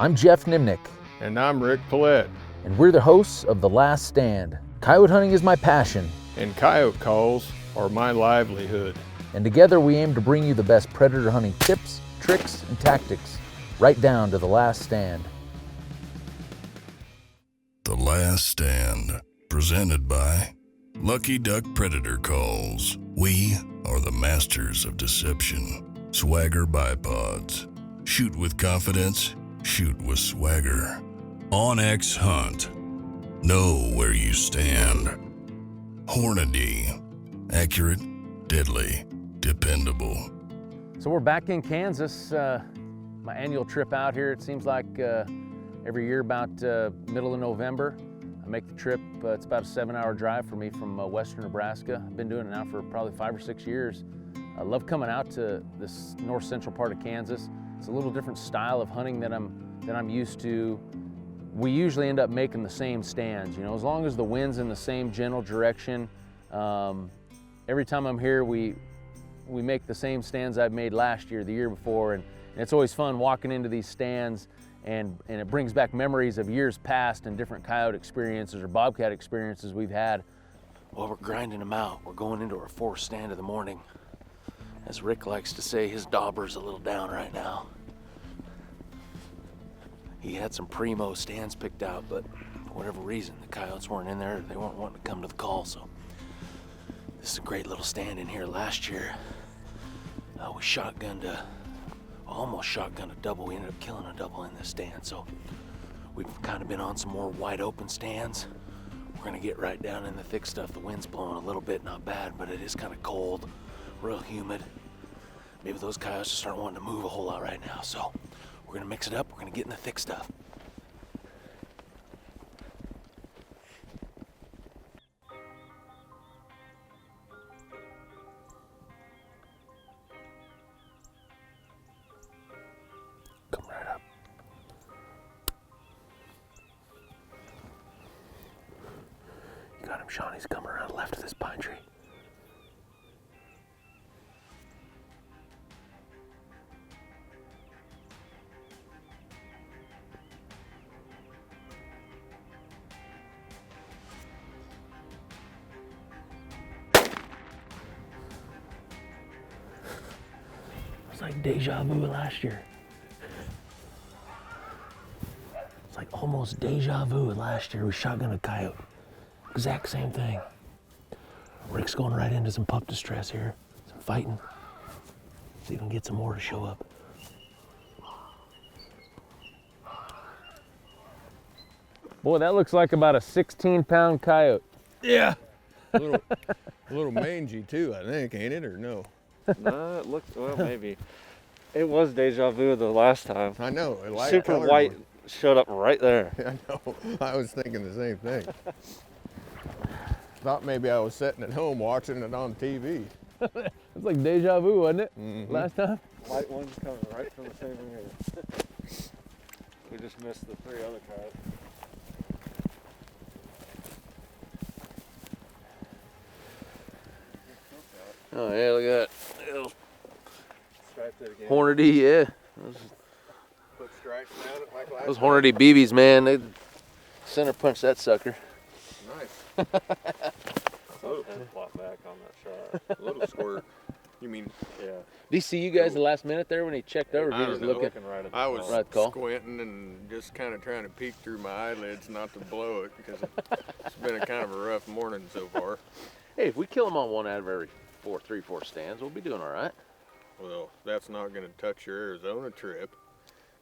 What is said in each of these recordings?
I'm Geoff Nemnich. And I'm Rick Paillet. And we're the hosts of The Last Stand. Coyote hunting is my passion. And coyote calls are my livelihood. And together we aim to bring you the best predator hunting tips, tricks, and tactics, right down to The Last Stand. The Last Stand, presented by Lucky Duck Predator Calls. We are the masters of deception. Swagger Bipods. Shoot with confidence, shoot with swagger. OnX Hunt. Know where you stand. Hornady. Accurate, deadly, dependable. So we're back in Kansas. My annual trip out here, it seems like every year about middle of November. I make the trip. It's about a 7-hour drive for me from western Nebraska. I've been doing it now for probably 5 or 6 years. I love coming out to this north central part of Kansas. It's a little different style of hunting than I'm used to. We usually end up making the same stands, you know, as long as the wind's in the same general direction. Every time I'm here, we make the same stands I've made last year, the year before, and it's always fun walking into these stands, and it brings back memories of years past and different coyote experiences or bobcat experiences we've had. Well, we're grinding them out. We're going into our fourth stand of the morning. As Rick likes to say, his dauber's a little down right now. He had some primo stands picked out, but for whatever reason, the coyotes weren't in there. They weren't wanting to come to the call, so this is a great little stand in here. Last year, we almost shotgunned a double. We ended up killing a double in this stand, so we've kind of been on some more wide open stands. We're gonna get right down in the thick stuff. The wind's blowing a little bit, not bad, but it is kind of cold, real humid. Maybe those coyotes just aren't wanting to move a whole lot right now, so we're gonna mix it up. We're gonna get in the thick stuff. Come right up. You got him, Sean. He's coming around left of this pine tree. It's like deja vu last year. It's like almost deja vu last year. We shotgunned a coyote. Exact same thing. Rick's going right into some pup distress here. Some fighting. See if we can get some more to show up. Boy, that looks like about a 16-pound coyote. Yeah. A little mangy too, I think, ain't it, or no? No, it looked, well, maybe. It was deja vu the last time. I know. Super white one showed up right there. I know. I was thinking the same thing. Thought maybe I was sitting at home watching it on TV. It's like deja vu, wasn't it? Mm-hmm. Last time? White one's coming right from the same area. We just missed the 3 other coyotes. Oh yeah, look at that. Hornady, yeah. Put stripes down it like last Those Hornady BBs, man, they center punch that sucker. Nice. Flop back on that shot. A little squirt. You mean? Yeah. Did he see you guys the last minute there when he checked over? I He don't was know. looking. Right at the I was Right call. squinting and just kind of trying to peek through my eyelids not to blow it because it's been a kind of a rough morning so far. Hey, if we kill them on one out of every 3-4 stands, we'll be doing all right. Well, that's not going to touch your Arizona trip.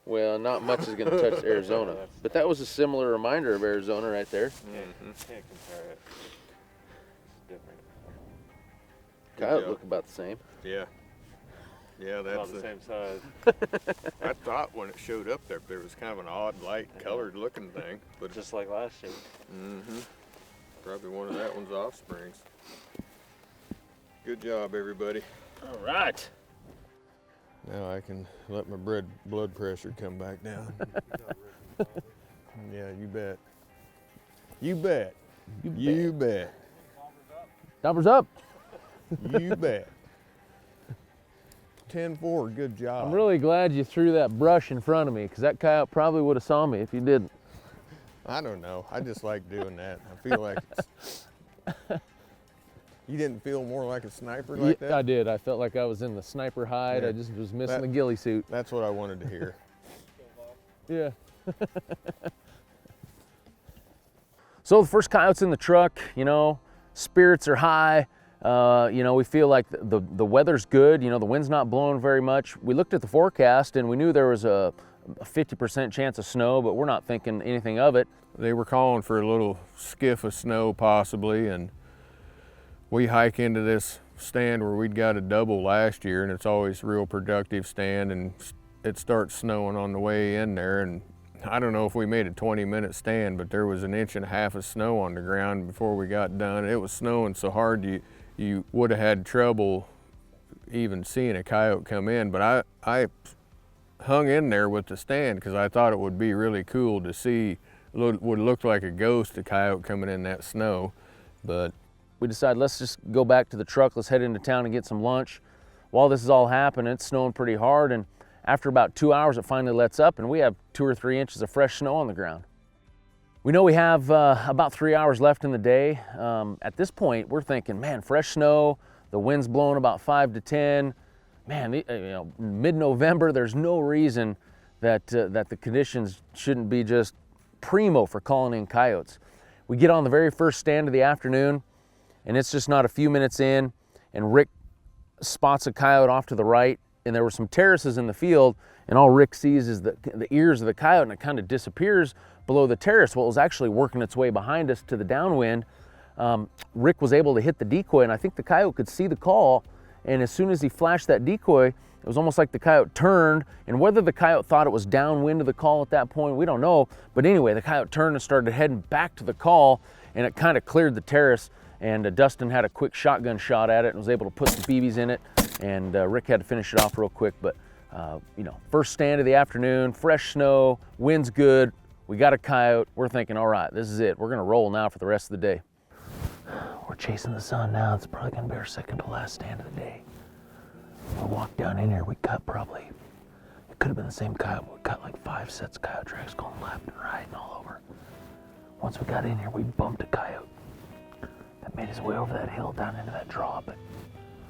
Well, not much is going to touch Arizona, but that was a similar reminder of Arizona right there. Mm-hmm. Can't compare it. It's different. Coyote look about the same. Yeah. Yeah, that's About the same size. I thought when it showed up there was kind of an odd light colored looking thing, but Just like last year. mm-hmm. Probably one of that one's offsprings. Good job, everybody. All right. Now I can let my blood pressure come back down. Yeah, you bet. You bet. You bet. Dobber's up. You bet. 10-4, good job. I'm really glad you threw that brush in front of me, because that coyote probably would have saw me if you didn't. I don't know. I just like doing that. I feel like it's... You didn't feel more like a sniper like that? I did. I felt like I was in the sniper hide. Yeah. I just was missing the ghillie suit. That's what I wanted to hear. Yeah. So the first coyote's in the truck, you know, spirits are high. You know, we feel like the weather's good. You know, the wind's not blowing very much. We looked at the forecast and we knew there was a 50% chance of snow, but we're not thinking anything of it. They were calling for a little skiff of snow possibly, and we hike into this stand where we'd got a double last year, and it's always a real productive stand, and it starts snowing on the way in there. And I don't know if we made a 20-minute stand, but there was 1.5 inches of snow on the ground before we got done. It was snowing so hard you would have had trouble even seeing a coyote come in. But I hung in there with the stand because I thought it would be really cool to see, would look like a ghost, a coyote coming in that snow. But we decided, let's just go back to the truck, let's head into town and get some lunch. While this is all happening, it's snowing pretty hard, and after about 2 hours it finally lets up and we have 2 or 3 inches of fresh snow on the ground. We know we have about 3 hours left in the day. At this point we're thinking, man, fresh snow, the wind's blowing about 5 to 10. Man, you know, mid-November, there's no reason that the conditions shouldn't be just primo for calling in coyotes. We get on the very first stand of the afternoon, and it's just not a few minutes in, and Rick spots a coyote off to the right, and there were some terraces in the field, and all Rick sees is the ears of the coyote, and it kind of disappears below the terrace. Well, it was actually working its way behind us to the downwind. Rick was able to hit the decoy, and I think the coyote could see the call, and as soon as he flashed that decoy, it was almost like the coyote turned, and whether the coyote thought it was downwind of the call at that point, we don't know, but anyway, the coyote turned and started heading back to the call, and it kind of cleared the terrace, and Dustin had a quick shotgun shot at it and was able to put some BBs in it, and Rick had to finish it off real quick. But you know, first stand of the afternoon, fresh snow, wind's good, we got a coyote. We're thinking, all right, this is it. We're gonna roll now for the rest of the day. We're chasing the sun now. It's probably gonna be our second to last stand of the day. We walked down in here, we cut probably, it could have been the same coyote, but we cut like 5 sets of coyote tracks going left and right and all over. Once we got in here, we bumped a coyote that made his way over that hill down into that draw, but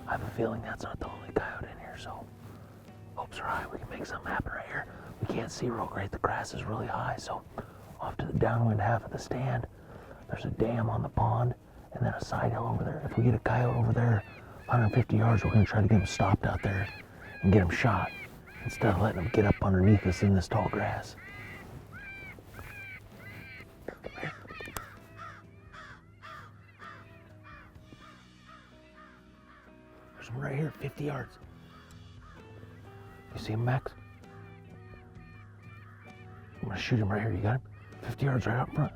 I have a feeling that's not the only coyote in here, so hopes are high we can make something happen right here. We can't see real great, the grass is really high, so off to the downwind half of the stand, there's a dam on the pond, and then a side hill over there. If we get a coyote over there, 150 yards, we're gonna try to get him stopped out there and get him shot, instead of letting him get up underneath us in this tall grass. There's one right here, 50 yards. You see him, Max? I'm gonna shoot him right here. You got him? 50 yards right up front.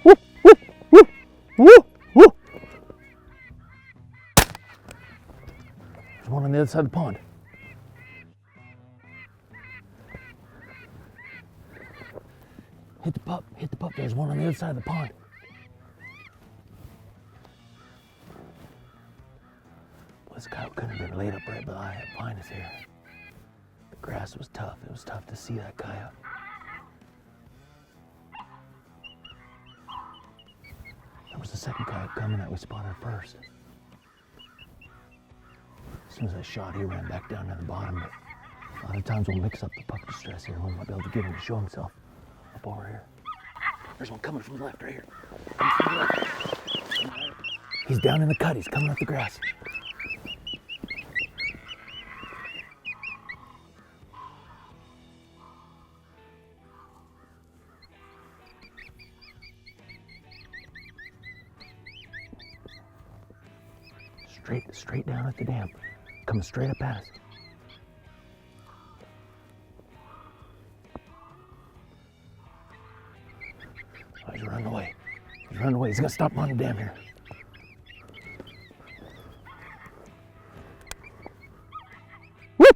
Woo, woo, woo, woo, woo. There's one on the other side of the pond. Hit the pup, hit the pup. There's one on the other side of the pond. This coyote couldn't have been laid up right behind us here. The grass was tough. It was tough to see that coyote. There was the second coyote coming that we spotted first. As soon as I shot, he ran back down to the bottom, but a lot of times we'll mix up the pup distress here. We might be able to get him to show himself up over here. There's one coming from the left right here. Coming from the left. He's down in the cut. He's coming up the grass. Straight down at the dam. Coming straight up at us. Oh, he's running away. He's running away. He's gonna stop on the dam here. Woo!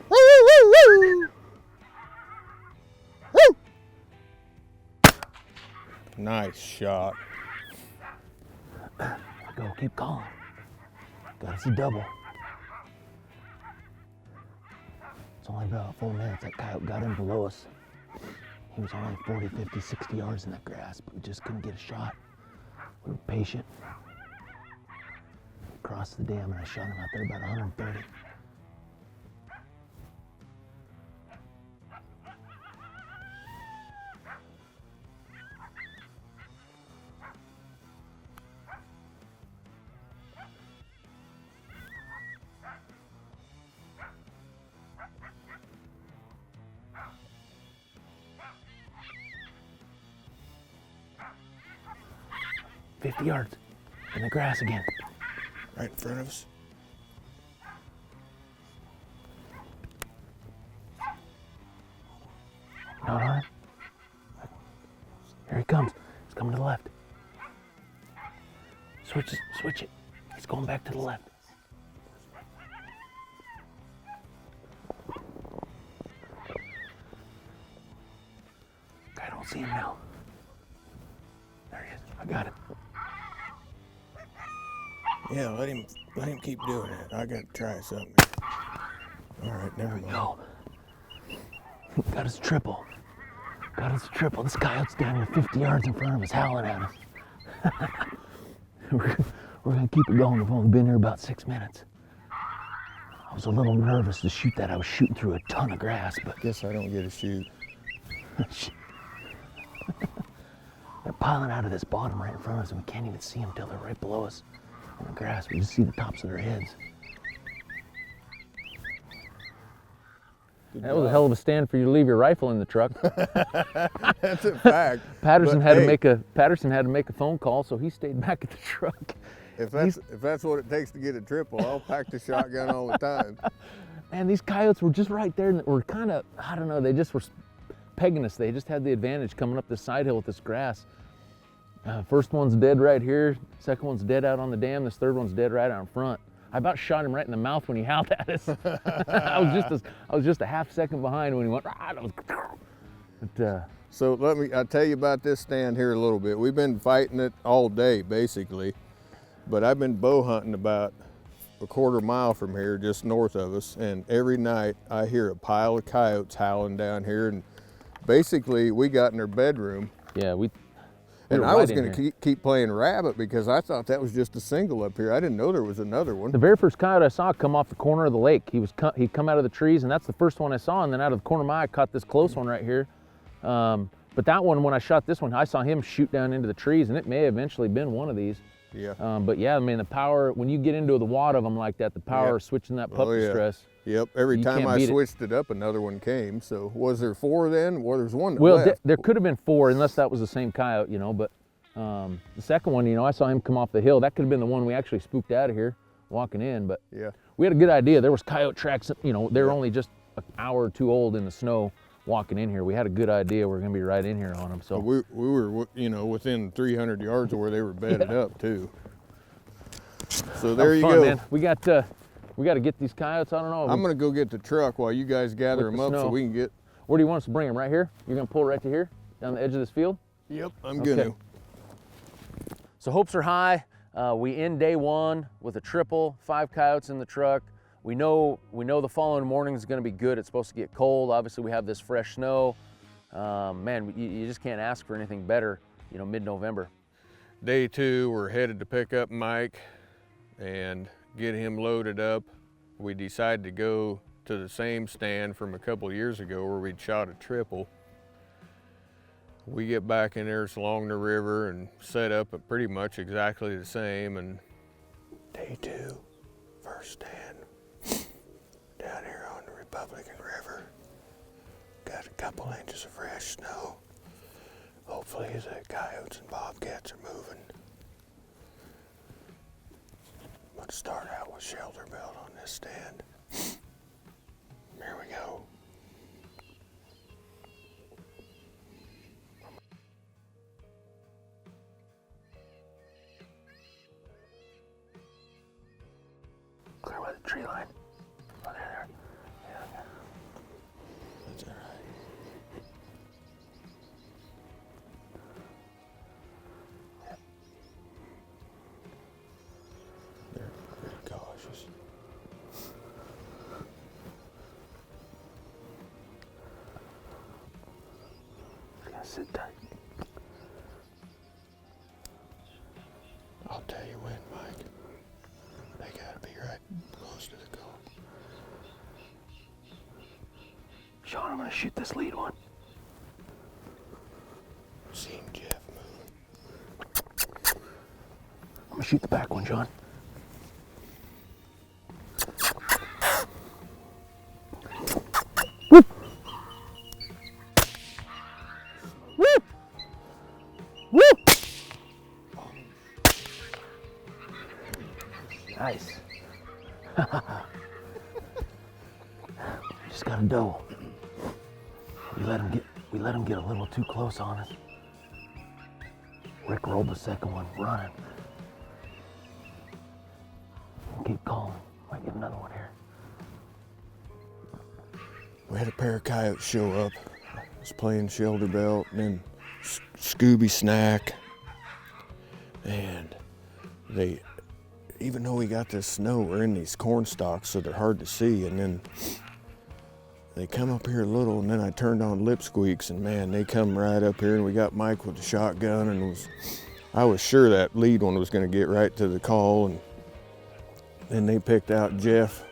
Woo, woo, woo! Woo! Nice shot. Go, keep calling. Got us a double. It's only about 4 minutes. That coyote got in below us. He was only 40, 50, 60 yards in that grass, but we just couldn't get a shot. We were patient. Crossed the dam and I shot him out there about 130. $50 yards in the grass again. Right in front of us. Not on him. Here he comes. He's coming to the left. Switch it. He's going back to the left. I don't see him now. There he is. I got him. Yeah, let him keep doing it. I gotta try something. All right, never mind. Go. Got us a triple. This coyote's down here 50 yards in front of us, howling at us. We're gonna keep it going. We've only been here about 6 minutes. I was a little nervous to shoot that. I was shooting through a ton of grass, but Guess I don't get to shoot. they're piling out of this bottom right in front of us, and we can't even see them till they're right below us in the grass. We just see the tops of their heads. That was a hell of a stand for you to leave your rifle in the truck. That's a fact. Patterson But, had hey, to make a phone call, so he stayed back at the truck. If that's what it takes to get a triple, I'll pack the shotgun all the time. Man, these coyotes were just right there, and were kind of, I don't know, they just were pegging us. They just had the advantage coming up this side hill with this grass. First one's dead right here. Second one's dead out on the dam. This third one's dead right out in front. I about shot him right in the mouth when he howled at us. I was just a half second behind when he went. So I'll tell you about this stand here a little bit. We've been fighting it all day, basically, but I've been bow hunting about a quarter mile from here, just north of us, and every night I hear a pile of coyotes howling down here, and basically we got in their bedroom. Yeah, And I was going to keep playing rabbit because I thought that was just a single up here. I didn't know there was another one. The very first coyote I saw come off the corner of the lake. He'd come out of the trees, and that's the first one I saw. And then out of the corner of my eye, I caught this close one right here. But that one, when I shot this one, I saw him shoot down into the trees, and it may have eventually been one of these. Yeah. But yeah, I mean, the power, when you get into the wad of them like that, the power of switching that pup distress. Yep, every time I switched it up, another one came. So was there 4 then? Well, there's one left. There could have been 4, unless that was the same coyote, you know, but the second one, you know, I saw him come off the hill. That could have been the one we actually spooked out of here walking in, but yeah, we had a good idea. There was coyote tracks, you know, they were only just an hour or 2 old in the snow walking in here. We had a good idea we're gonna be right in here on them. So we were, you know, within 300 yards of where they were bedded up too. So there you go. Man. We got to get these coyotes. I don't know. I'm gonna go get the truck while you guys gather them up so we can get. Where do you want us to bring them? Right here? You're gonna pull right to here, down the edge of this field? Yep, I'm gonna. So hopes are high. We end day 1 with a triple, 5 coyotes in the truck. We know the following morning is going to be good. It's supposed to get cold. Obviously, we have this fresh snow. Man, you just can't ask for anything better, you know, mid-November. Day 2, we're headed to pick up Mike and get him loaded up. We decided to go to the same stand from a couple years ago where we'd shot a triple. We get back in there, it's along the river, and set up at pretty much exactly the same. And day 2, first stand, down here on the Republican River. Got a couple inches of fresh snow. Hopefully the coyotes and bobcats are moving. I'm gonna start out with shelter belt on this stand. Here we go. Clear by the tree line. Oh, there. Yeah. That's all Sean, I'm gonna shoot this lead one. Seen Geoff moving. I'm gonna shoot the back one, John. Whoop! Whoop! Whoop! Nice. Just got a doe. We let him get a little too close on us. Rick rolled the second one, running. Keep calm. Might get another one here. We had a pair of coyotes show up. I was playing shoulder belt and then Scooby snack. And they, even though we got this snow, we're in these corn stalks, so they're hard to see. And then they come up here a little, and then I turned on lip squeaks, and man, they come right up here, and we got Mike with the shotgun, and I was sure that lead one was going to get right to the call, and then they picked out Geoff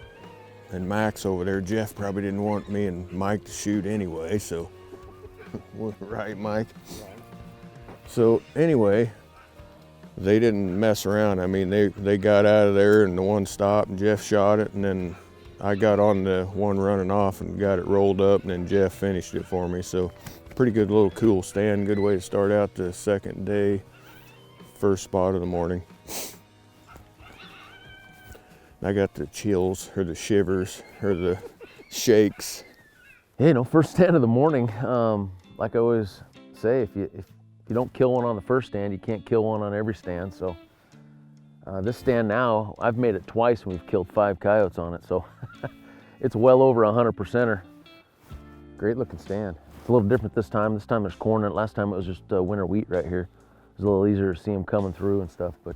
and Max over there. Geoff probably didn't want me and Mike to shoot anyway, so right, Mike? So anyway, they didn't mess around. I mean, they got out of there, and the one stopped, and Geoff shot it, and then I got on the one running off and got it rolled up, and then Geoff finished it for me. So pretty good little cool stand. Good way to start out the second day, first spot of the morning. I got the chills or the shivers or the shakes. Hey, you know, first stand of the morning, like I always say, if you don't kill one on the first stand, you can't kill one on every stand. So this stand now, I've made it twice and we've killed 5 coyotes on it. So it's well over 100%er. Great looking stand. It's a little different this time. This time there's corn in it. Last time it was just winter wheat right here. It was a little easier to see them coming through and stuff, but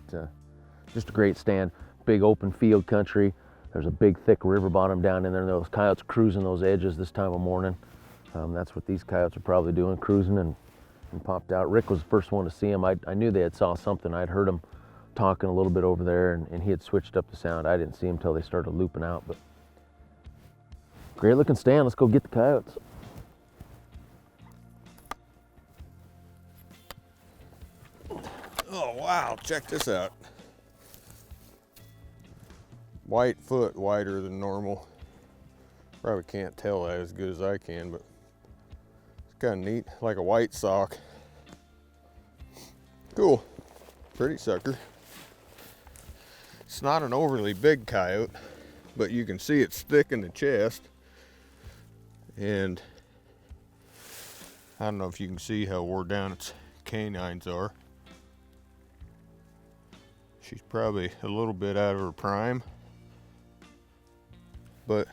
just a great stand. Big open field country. There's a big thick river bottom down in there. Those coyotes cruising those edges this time of morning. That's what these coyotes are probably doing, cruising and popped out. Rick was the first one to see them. I knew they had saw something. I'd heard them talking a little bit over there, and he had switched up the sound. I didn't see him until they started looping out, but great looking stand. Let's go get the coyotes. Oh wow, check this out. White foot, wider than normal. Probably can't tell that as good as I can, but it's kind of neat, like a white sock. Cool, pretty sucker. It's not an overly big coyote, but you can see it's thick in the chest. And I don't know if you can see how wore down its canines are. She's probably a little bit out of her prime, but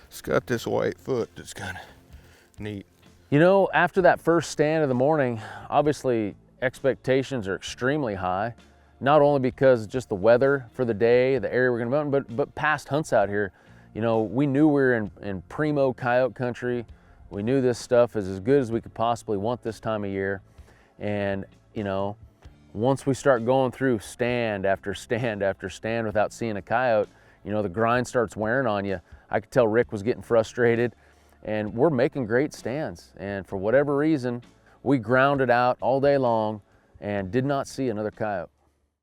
it's got this white foot that's kind of neat. You know, after that first stand of the morning, obviously expectations are extremely high, not only because just the weather for the day, the area we're gonna be on, but past hunts out here. You know, we knew we were in primo coyote country. We knew this stuff is as good as we could possibly want this time of year. And, you know, once we start going through stand after stand after stand without seeing a coyote, you know, the grind starts wearing on you. I could tell Rick was getting frustrated, and we're making great stands. And for whatever reason, we grounded out all day long and did not see another coyote.